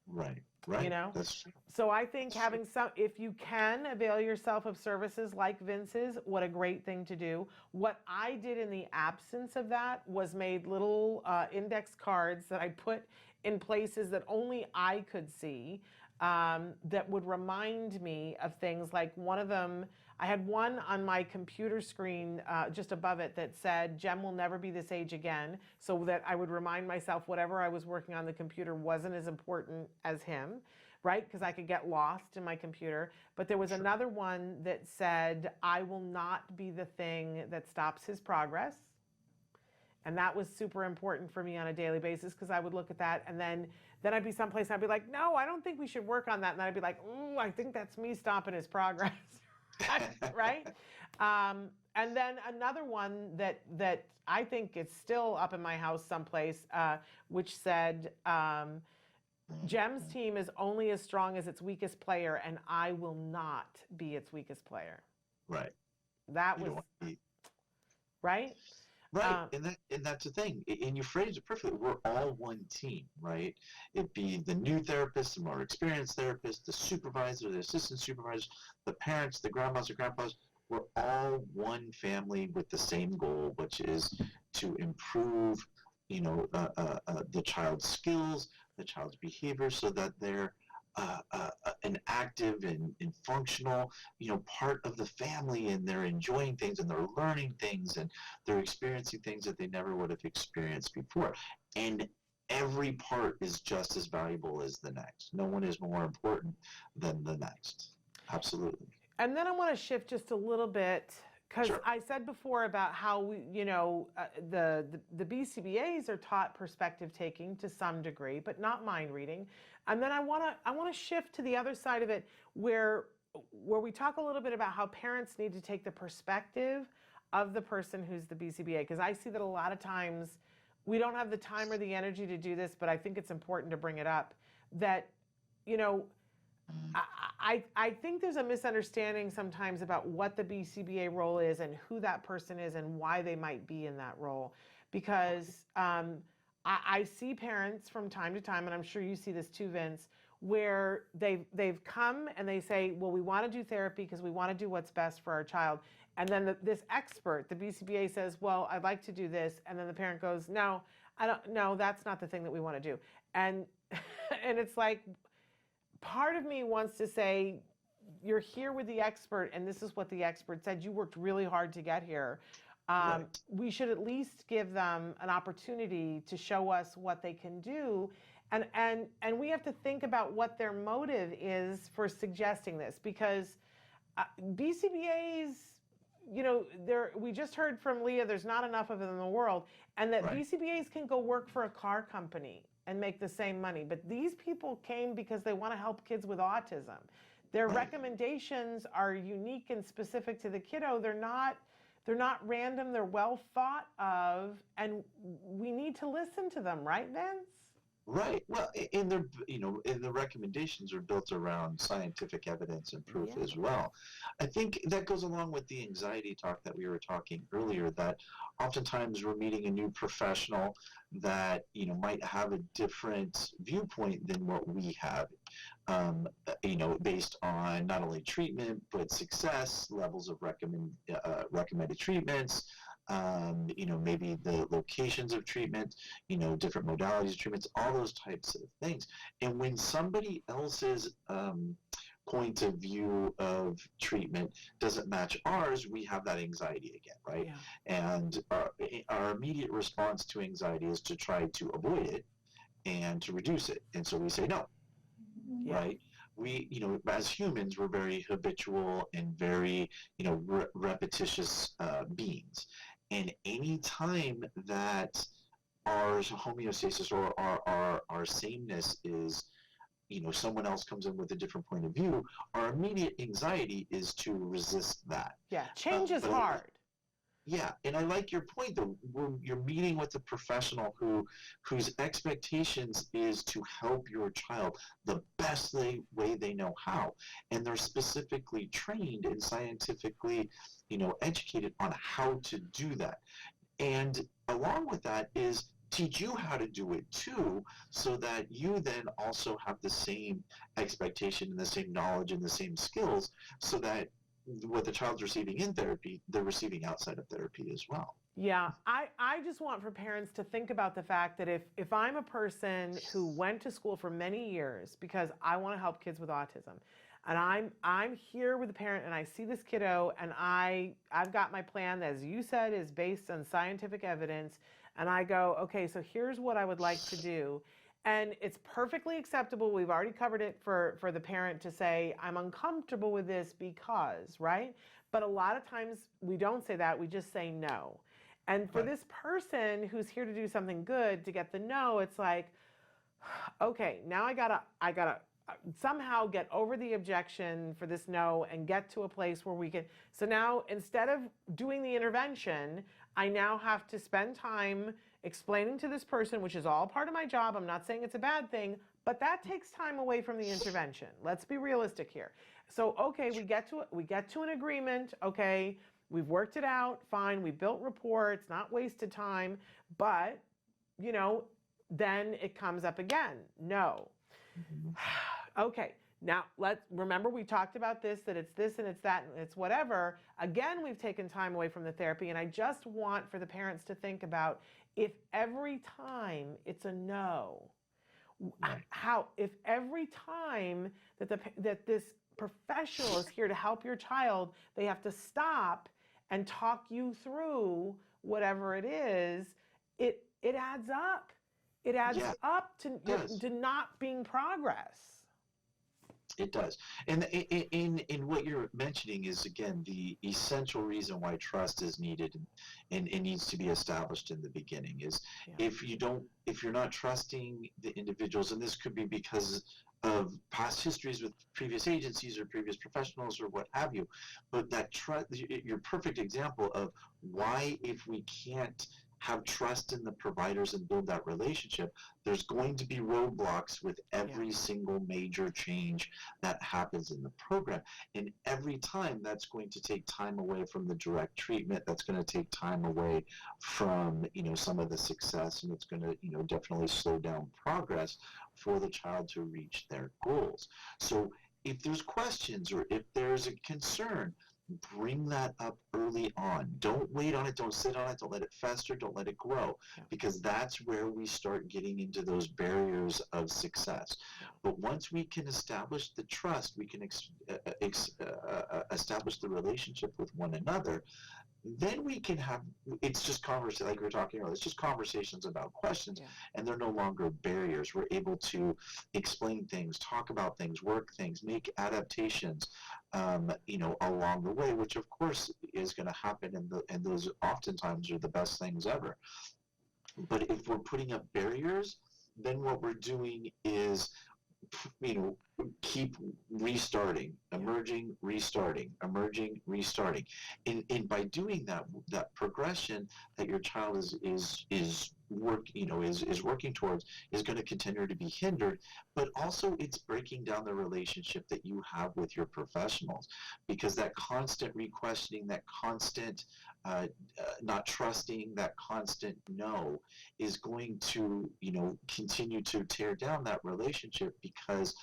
Right. That's true. So I think having if you can avail yourself of services like Vince's, what a great thing to do. What I did in the absence of that was made little index cards that I put in places that only I could see, that would remind me of things. Like one of them, I had one on my computer screen just above it that said, Jem will never be this age again, so that I would remind myself whatever I was working on the computer wasn't as important as him, right? Because I could get lost in my computer. But there was another one that said, I will not be the thing that stops his progress. And that was super important for me on a daily basis, because I would look at that and then I'd be someplace and I'd be like, no, I don't think we should work on that. And then I'd be like, ooh, I think that's me stopping his progress. Right? And then another one that I think is still up in my house someplace, which said, Jem's team is only as strong as its weakest player, and I will not be its weakest player. Right. That was right. Right, and that's the thing, and you phrased it perfectly. We're all one team, right? It'd be the new therapist, the more experienced therapist, the supervisor, the assistant supervisor, the parents, the grandmas, the grandpas. We're all one family with the same goal, which is to improve the child's skills, the child's behavior, so that they're an active and functional, part of the family, and they're enjoying things and they're learning things and they're experiencing things that they never would have experienced before. And every part is just as valuable as the next. No one is more important than the next. Absolutely. And then I want to shift just a little bit, because Sure. I said before about how we, the BCBAs are taught perspective taking to some degree, but not mind reading. And then I want to shift to the other side of it, where we talk a little bit about how parents need to take the perspective of the person who's the BCBA, because I see that a lot of times we don't have the time or the energy to do this, but I think it's important to bring it up that, I think there's a misunderstanding sometimes about what the BCBA role is and who that person is and why they might be in that role. Because I see parents from time to time, and I'm sure you see this too, Vince, where they've come and they say, well, we want to do therapy because we want to do what's best for our child. And then this expert, the BCBA, says, well, I'd like to do this. And then the parent goes, no, that's not the thing that we want to do. And it's like, part of me wants to say, you're here with the expert, and this is what the expert said. You worked really hard to get here. Right. We should at least give them an opportunity to show us what they can do. And we have to think about what their motive is for suggesting this, because BCBAs, we just heard from Leah, there's not enough of them in the world, and that Right. BCBAs can go work for a car company and make the same money. But these people came because they want to help kids with autism. Their Right. recommendations are unique and specific to the kiddo. They're not random, they're well thought of, and we need to listen to them, right, Vince? Right. Well, and the recommendations are built around scientific evidence and proof Yeah. as well. I think that goes along with the anxiety talk that we were talking earlier, that oftentimes we're meeting a new professional that, might have a different viewpoint than what we have, based on not only treatment, but success, levels of recommended treatments, maybe the locations of treatment, different modalities of treatments, all those types of things. And when somebody else's point of view of treatment doesn't match ours, we have that anxiety again, right? Yeah. And our immediate response to anxiety is to try to avoid it and to reduce it. And so we say no, Yeah. right? We, as humans, we're very habitual and very, repetitious beings. And any time that our homeostasis or our sameness is, someone else comes in with a different point of view, our immediate anxiety is to resist that. Yeah, change is but- hard. Yeah, and I like your point though. When you're meeting with a professional whose expectations is to help your child the best way they know how, and they're specifically trained and scientifically, educated on how to do that. And along with that is teach you how to do it too, so that you then also have the same expectation and the same knowledge and the same skills, so that what the child's receiving in therapy, they're receiving outside of therapy as well. Yeah, I just want for parents to think about the fact that if I'm a person who went to school for many years because I want to help kids with autism, and I'm here with a parent and I see this kiddo and I've got my plan that, as you said, is based on scientific evidence, and I go, okay, so here's what I would like to do. And it's perfectly acceptable. We've already covered it for the parent to say, I'm uncomfortable with this because, right? But a lot of times we don't say that, we just say no. And for Right. this person who's here to do something good, to get the no, it's like, okay, now I gotta somehow get over the objection for this no and get to a place where we can. So now instead of doing the intervention, I now have to spend time explaining to this person, which is all part of my job. I'm not saying it's a bad thing, but that takes time away from the intervention. Let's be realistic here. So, okay, we get to an agreement. Okay, we've worked it out. Fine, we built rapport. It's not wasted time. But, then it comes up again. No. Okay, now let's remember we talked about this, that it's this and it's that and it's whatever. Again, we've taken time away from the therapy, and I just want for the parents to think about, If every time it's a no, Right. if every time that this professional is here to help your child, they have to stop and talk you through whatever it is, it adds up. It adds Yeah, up it does. to not being progress. It does. And in what you're mentioning is, again, the essential reason why trust is needed and it needs to be established in the beginning is Yeah. if you're not trusting the individuals, and this could be because of past histories with previous agencies or previous professionals or what have you, but that trust, your perfect example of why, if we can't have trust in the providers and build that relationship, there's going to be roadblocks with every single major change that happens in the program. And every time that's going to take time away from the direct treatment, that's going to take time away from, some of the success, and it's going to, definitely slow down progress for the child to reach their goals. So if there's questions or if there's a concern, bring that up early on. Don't wait on it. Don't sit on it. Don't let it fester. Don't let it grow, because that's where we start getting into those barriers of success. But once we can establish the trust, we can establish the relationship with one another, then we can have, it's just conversation, like we were talking earlier, it's just conversations about questions, and they're no longer barriers. We're able to explain things, talk about things, work things, make adaptations, along the way, which of course is going to happen, and those oftentimes are the best things ever. But if we're putting up barriers, then what we're doing is, keep restarting, emerging, restarting, emerging, restarting. And by doing that progression that your child is working towards is going to continue to be hindered, but also it's breaking down the relationship that you have with your professionals, because that constant re-questioning, that constant not trusting, that constant no is going to, continue to tear down that relationship, because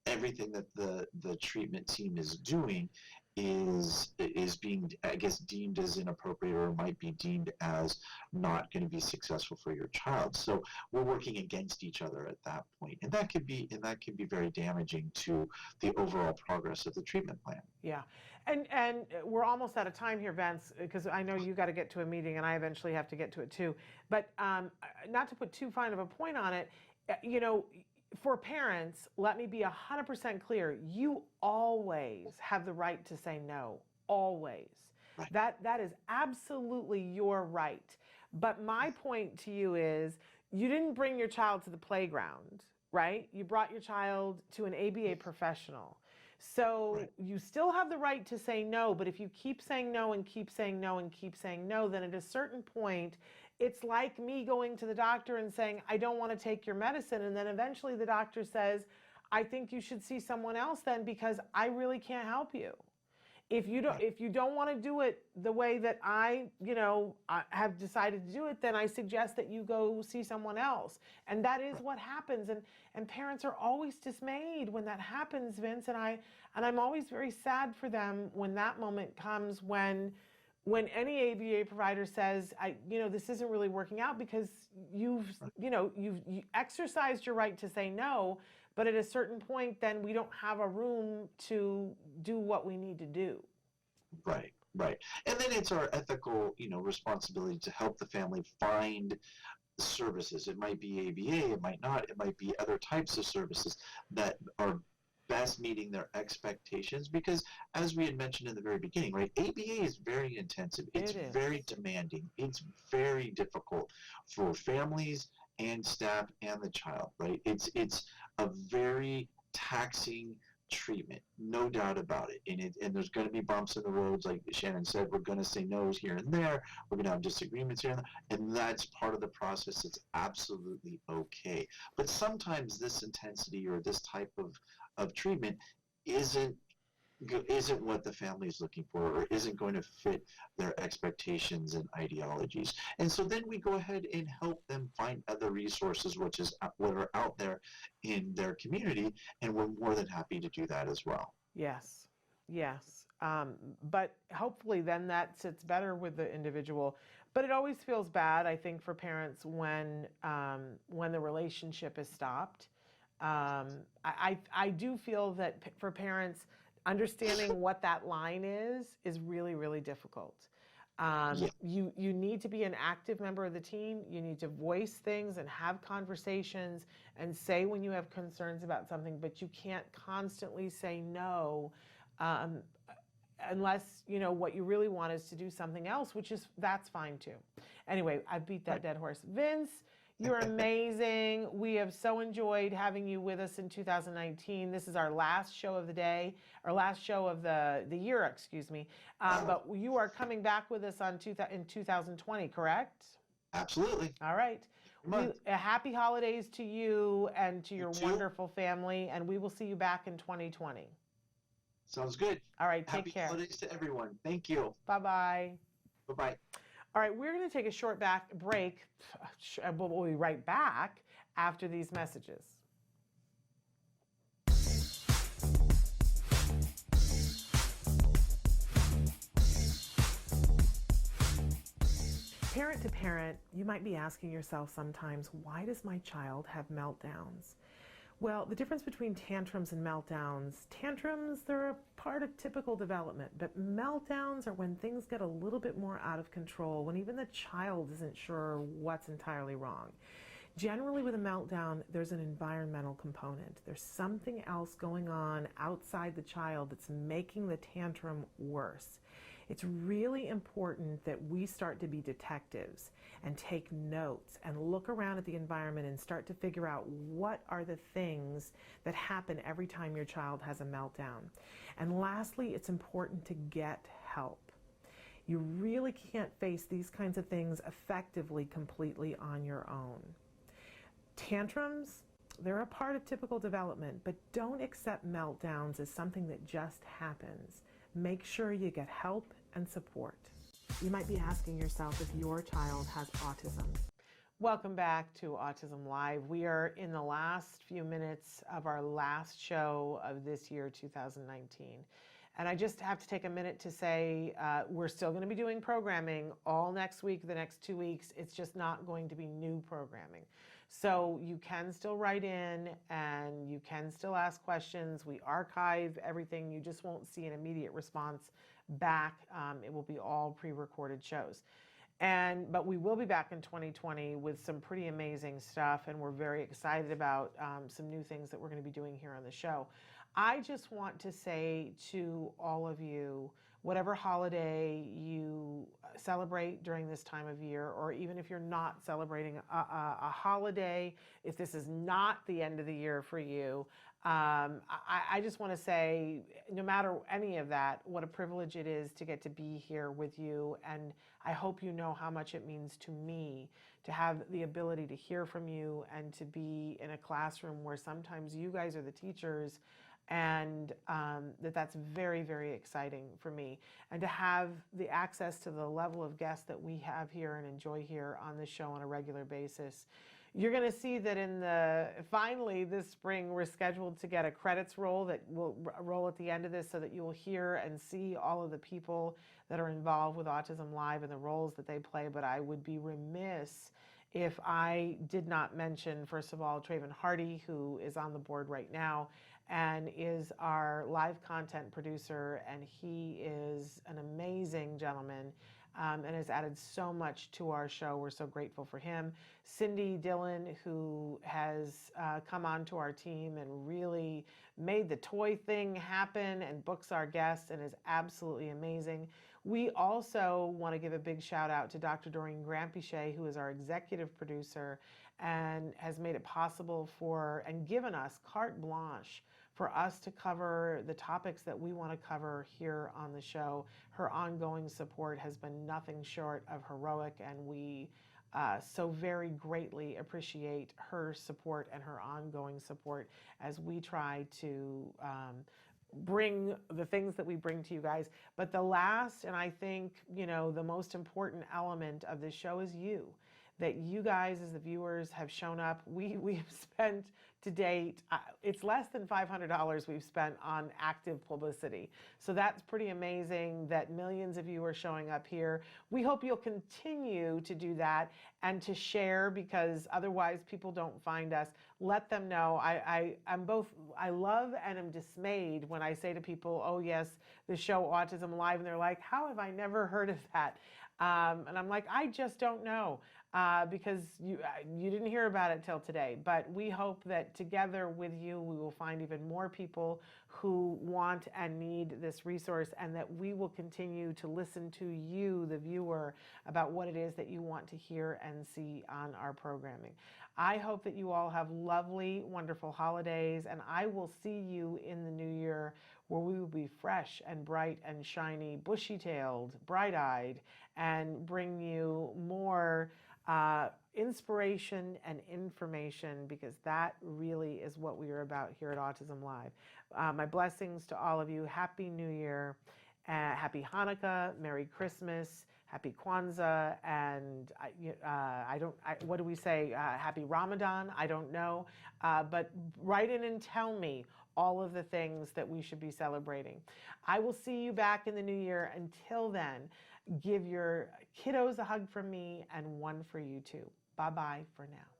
everything that the treatment team is doing is being, I guess, deemed as inappropriate, or might be deemed as not going to be successful for your child. So we're working against each other at that point, and that can be very damaging to the overall progress of the treatment plan. Yeah. And we're almost out of time here, Vince, because I know you got to get to a meeting and I eventually have to get to it too. But not to put too fine of a point on it, for parents, let me be 100% clear. You always have the right to say no, always. Right. That is absolutely your right. But my point to you is, you didn't bring your child to the playground, right? You brought your child to an ABA professional. So you still have the right to say no, but if you keep saying no and keep saying no and keep saying no, then at a certain point, it's like me going to the doctor and saying, I don't want to take your medicine. And then eventually the doctor says, I think you should see someone else then, because I really can't help you. If you don't want to do it the way that I have decided to do it, then I suggest that you go see someone else. And that is what happens. And parents are always dismayed when that happens, Vince. And I'm always very sad for them when that moment comes, when any ABA provider says, this isn't really working out, because you've exercised your right to say no, but at a certain point, then we don't have a room to do what we need to do. Right. And then it's our ethical, responsibility to help the family find services. It might be ABA, it might not, it might be other types of services that are best meeting their expectations, because as we had mentioned in the very beginning, right, ABA is very intensive. It's very demanding. It's very difficult for families and staff and the child, right? It's a very taxing treatment, no doubt about it. And there's going to be bumps in the roads, like Shannon said. We're going to say no's here and there. We're going to have disagreements here and there, and that's part of the process. It's absolutely okay. But sometimes this intensity or this type of treatment isn't what the family is looking for, or isn't going to fit their expectations and ideologies. And so then we go ahead and help them find other resources, what are out there in their community, and we're more than happy to do that as well. Yes. But hopefully then that sits better with the individual. But it always feels bad, I think, for parents when the relationship is stopped. I do feel that for parents, understanding what that line is really, really difficult. You need to be an active member of the team. You need to voice things and have conversations and say when you have concerns about something, but you can't constantly say no unless what you really want is to do something else, that's fine too. Anyway, I beat that dead horse. Vince, you're amazing. We have so enjoyed having you with us in 2019. This is our last show of the day, our last show of the year, excuse me. But you are coming back with us in 2020, correct? Absolutely. All right. Happy holidays to you and to your wonderful family, and we will see you back in 2020. Sounds good. All right, take care. Happy holidays to everyone. Thank you. Bye-bye. Bye-bye. All right, we're going to take a short break. We'll be right back after these messages. Parent to parent, you might be asking yourself sometimes, why does my child have meltdowns? Well, the difference between tantrums and meltdowns, they're a part of typical development, but meltdowns are when things get a little bit more out of control, when even the child isn't sure what's entirely wrong. Generally with a meltdown, there's an environmental component. There's something else going on outside the child that's making the tantrum worse. It's really important that we start to be detectives and take notes and look around at the environment and start to figure out what are the things that happen every time your child has a meltdown. And lastly, it's important to get help. You really can't face these kinds of things effectively, completely on your own. Tantrums, they're a part of typical development, but don't accept meltdowns as something that just happens. Make sure you get help and support. You might be asking yourself if your child has autism. Welcome back to Autism Live. We are in the last few minutes of our last show of this year, 2019. And I just have to take a minute to say we're still going to be doing programming all next week, the next 2 weeks. It's just not going to be new programming. So you can still write in and you can still ask questions. We archive everything. You just won't see an immediate response back. It will be all pre-recorded shows. But we will be back in 2020 with some pretty amazing stuff, and we're very excited about some new things that we're going to be doing here on the show. I just want to say to all of you, whatever holiday you celebrate during this time of year, or even if you're not celebrating a holiday, if this is not the end of the year for you, I just want to say, no matter any of that, what a privilege it is to get to be here with you. And I hope you know how much it means to me to have the ability to hear from you and to be in a classroom where sometimes you guys are the teachers, and that's very, very exciting for me. And to have the access to the level of guests that we have here and enjoy here on the show on a regular basis. You're going to see that finally this spring, we're scheduled to get a credits roll that will roll at the end of this so that you will hear and see all of the people that are involved with Autism Live and the roles that they play. But I would be remiss if I did not mention, first of all, Traven Hardy, who is on the board right now and is our live content producer. And he is an amazing gentleman. And has added so much to our show. We're so grateful for him. Cindy Dillon, who has come onto our team and really made the toy thing happen and books our guests and is absolutely amazing. We also want to give a big shout out to Dr. Doreen Grampiche, who is our executive producer and has made it possible and given us carte blanche for us to cover the topics that we want to cover here on the show. Her ongoing support has been nothing short of heroic, and we so very greatly appreciate her support and her ongoing support as we try to bring the things that we bring to you guys. But the last, and I think, the most important element of this show is you. that you guys as the viewers have shown up. We have spent to date, it's less than $500 we've spent on active publicity. So that's pretty amazing that millions of you are showing up here. We hope you'll continue to do that and to share, because otherwise people don't find us. Let them know. I'm both, I love and am dismayed when I say to people, oh yes, the show Autism Live, and they're like, how have I never heard of that? And I'm like, I just don't know. Because you didn't hear about it till today. But we hope that together with you, we will find even more people who want and need this resource, and that we will continue to listen to you, the viewer, about what it is that you want to hear and see on our programming. I hope that you all have lovely, wonderful holidays, and I will see you in the new year, where we will be fresh and bright and shiny, bushy-tailed, bright-eyed, and bring you more inspiration and information, because that really is what we are about here at Autism Live. My blessings to all of you. Happy New Year, happy Hanukkah, Merry Christmas, happy Kwanzaa, and what do we say? Happy Ramadan? I don't know. But write in and tell me all of the things that we should be celebrating. I will see you back in the new year. Until then, give your kiddos a hug from me, and one for you too. Bye-bye for now.